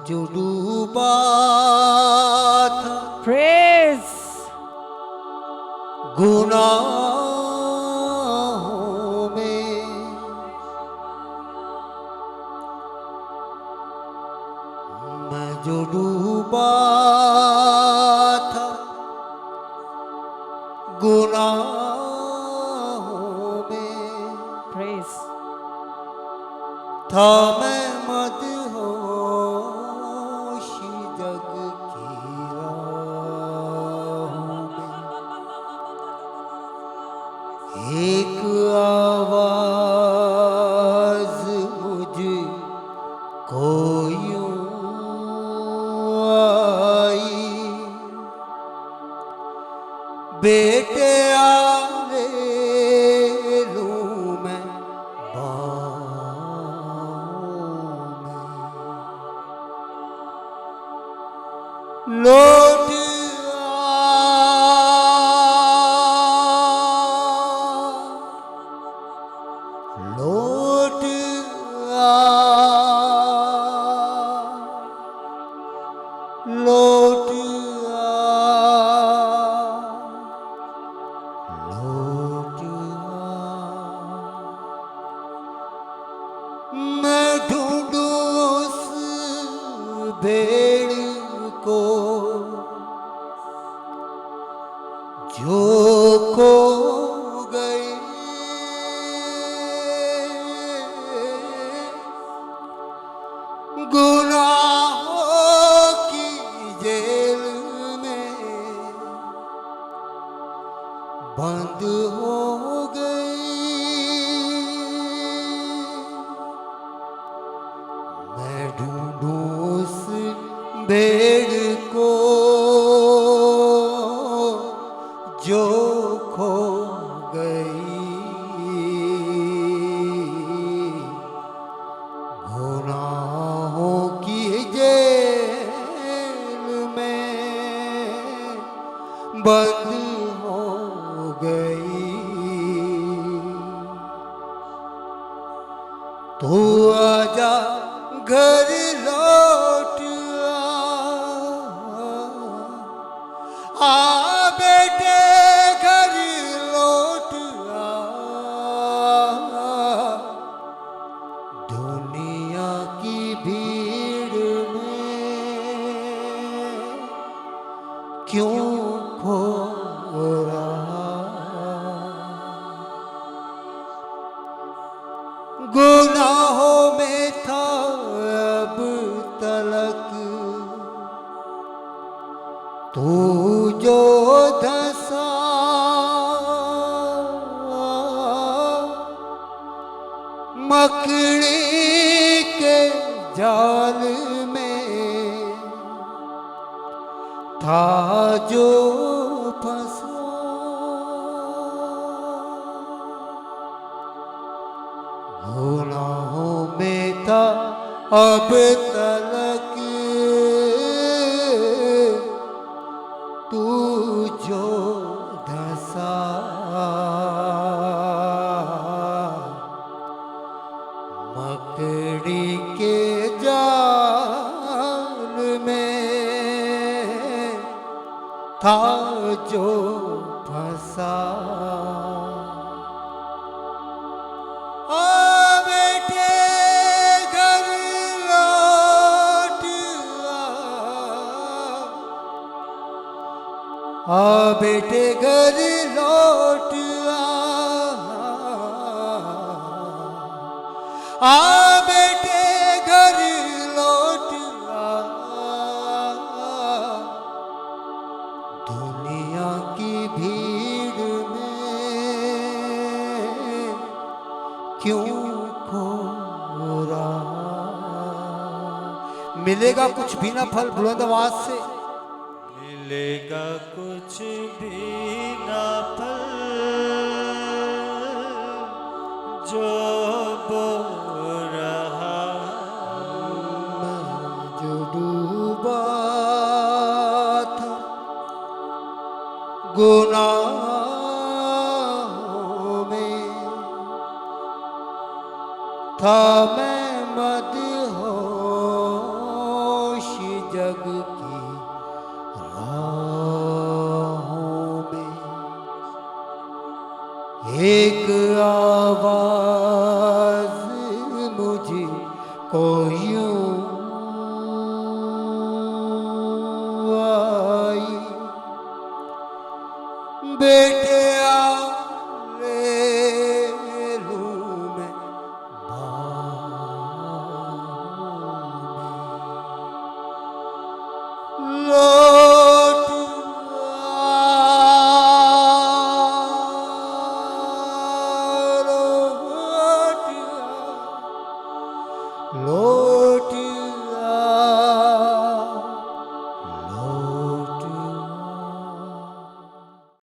जो डूबा था Praise. गुनाहों में, मैं जो डूबा था गुनाहों में, Praise. था मैं मदहोश जग की राहों में। एक आवाज मुझको यूं आई, बेटे आ ले लूं मैं बाहों में। लौट आ, लौट आ, लौट आ, लौट आ। मैं ढूंढूं उस भेड़ को जो खो गई, गुनाहों की जेल में बंद हो गई। मैं ढूंढूं उस भेड़ को जो खो गई, गुनाहों की जेल में बंद हो गई। तू आजा घर लौट आ बेटे घर लौट आ। दुनिया की भीड़ में क्यों खो रहा, गुनाहों में था अब तलक तू जो धंसा, मकड़ी के जाल में था जो फंसा। गुनाहों में था अब तलक तू जो धंसा, मकड़ी के जाल में था जो फंसा। आ बेटे घर लौट आ बेटे घर लौट आ बेटे घर लौट आ। दुनिया की भीड़ में क्यों खो रहा। मिलेगा कुछ भी ना फल, बुलंद आवाज से। मिलेगा कुछ भी ना फल जो बो रहा। मैं जो डूबा था गुनाहों में, था मैं मदहोश एक आवाज मुझे को यूं आई, बेटे